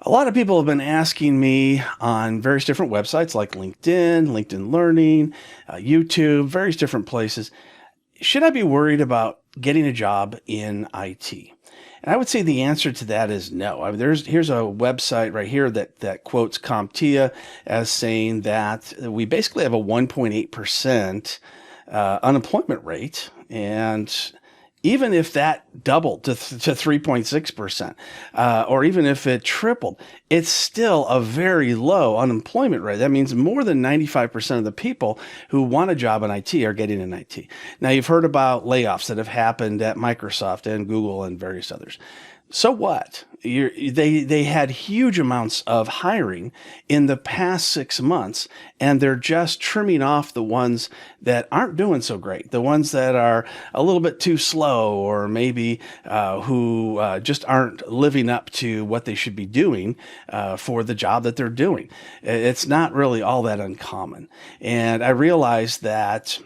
A lot of people have been asking me on various different websites like LinkedIn, LinkedIn Learning, YouTube, various different places. Should I be worried about getting a job in IT? And I would say the answer to that is no. I mean, here's a website right here that quotes CompTIA as saying that we basically have a 1.8% unemployment rate, and even if that doubled to 3.6%, or even if it tripled, it's still a very low unemployment rate. That means more than 95% of the people who want a job in IT are getting in IT. Now, you've heard about layoffs that have happened at Microsoft and Google and various others. So what? They had huge amounts of hiring in the past 6 months, and they're just trimming off the ones that aren't doing so great, the ones that are a little bit too slow, or maybe who just aren't living up to what they should be doing for the job that they're doing. It's not really all that uncommon, and I realized that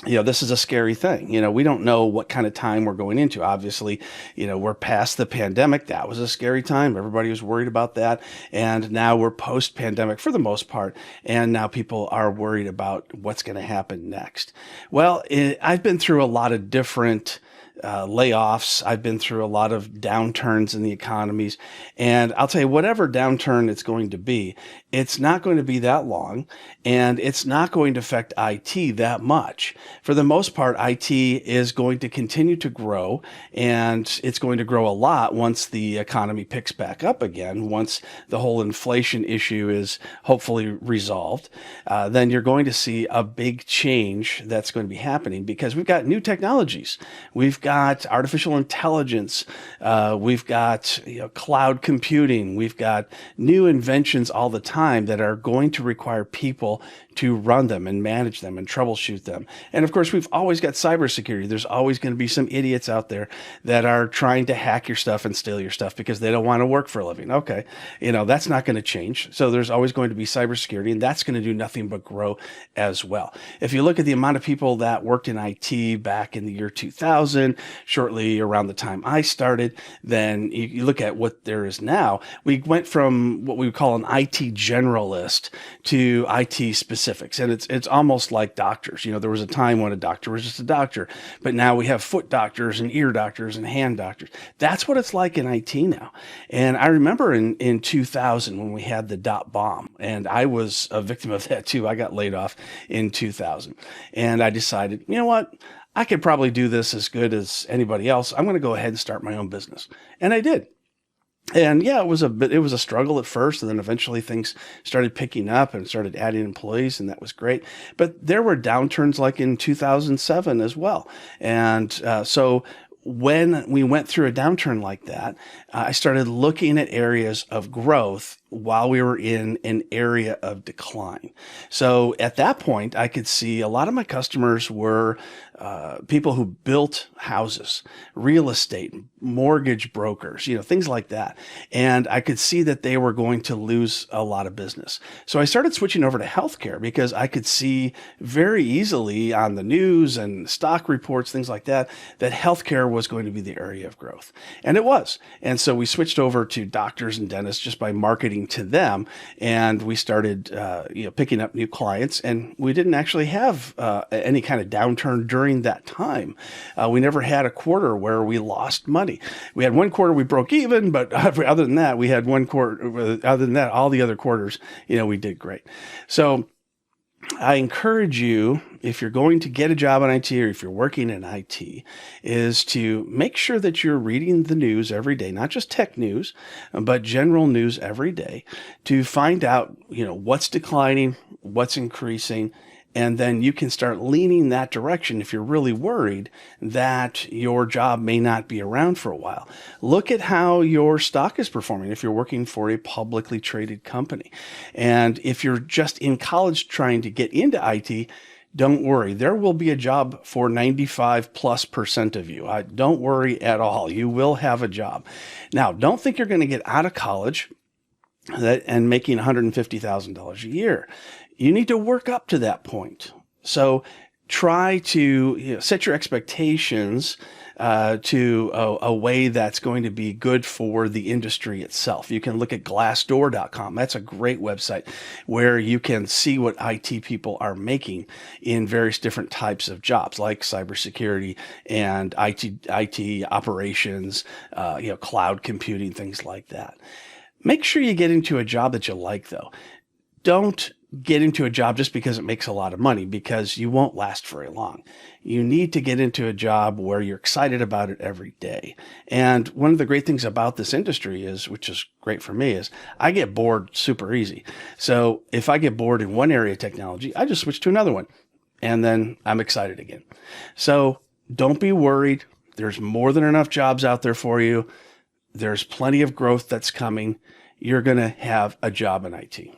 this is a scary thing. We don't know what kind of time we're going into. Obviously, we're past the pandemic. That was a scary time. Everybody was worried about that. And now we're post pandemic for the most part. And now people are worried about what's going to happen next. Well, I've been through a lot of different layoffs. I've been through a lot of downturns in the economies. And I'll tell you, whatever downturn it's going to be, it's not going to be that long, and it's not going to affect IT that much. For the most part, IT is going to continue to grow, and it's going to grow a lot once the economy picks back up again, once the whole inflation issue is hopefully resolved. Then you're going to see a big change that's going to be happening because we've got new technologies. We've got artificial intelligence. We've got cloud computing. We've got new inventions all the time that are going to require people to run them and manage them and troubleshoot them. And of course, we've always got cybersecurity. There's always going to be some idiots out there that are trying to hack your stuff and steal your stuff because they don't want to work for a living. Okay, that's not going to change. So there's always going to be cybersecurity, and that's going to do nothing but grow as well. If you look at the amount of people that worked in IT back in the year 2000, shortly around the time I started, then you look at what there is now. We went from what we would call an IT generalist to IT specifics. And it's almost like doctors. There was a time when a doctor was just a doctor, but now we have foot doctors and ear doctors and hand doctors. That's what it's like in IT now. And I remember in 2000 when we had the dot bomb, and I was a victim of that too. I got laid off in 2000, and I decided, you know what? I could probably do this as good as anybody else. I'm going to go ahead and start my own business. And I did. And yeah, it was a struggle at first, and then eventually things started picking up and started adding employees, and that was great. But there were downturns like in 2007 as well. And so when we went through a downturn like that, I started looking at areas of growth while we were in an area of decline. So at that point, I could see a lot of my customers were people who built houses, real estate, mortgage brokers, things like that. And I could see that they were going to lose a lot of business. So I started switching over to healthcare because I could see very easily on the news and stock reports, things like that, that healthcare was going to be the area of growth. And it was. And so we switched over to doctors and dentists just by marketing to them, and we started picking up new clients, and we didn't actually have any kind of downturn during that time. We never had a quarter where we lost money. We had one quarter we broke even, but other than that, we had one quarter. Other than that, all the other quarters, we did great. So I encourage you, if you're going to get a job in IT or if you're working in IT, is to make sure that you're reading the news every day, not just tech news, but general news every day, to find out, what's declining, what's increasing, and then you can start leaning that direction if you're really worried that your job may not be around for a while. Look at how your stock is performing if you're working for a publicly traded company. And if you're just in college trying to get into IT, don't worry. There will be a job for 95+% of you. Don't worry at all. You will have a job. Now, don't think you're going to get out of college and making $150,000 a year. You need to work up to that point. So try to set your expectations to a way that's going to be good for the industry itself. You can look at glassdoor.com. That's a great website where you can see what IT people are making in various different types of jobs like cybersecurity and IT operations, cloud computing, things like that. Make sure you get into a job that you like, though. Don't get into a job just because it makes a lot of money, because you won't last very long. You need to get into a job where you're excited about it every day. And one of the great things about this industry is, which is great for me, is I get bored super easy. So if I get bored in one area of technology, I just switch to another one and then I'm excited again. So don't be worried. There's more than enough jobs out there for you. There's plenty of growth that's coming. You're going to have a job in IT.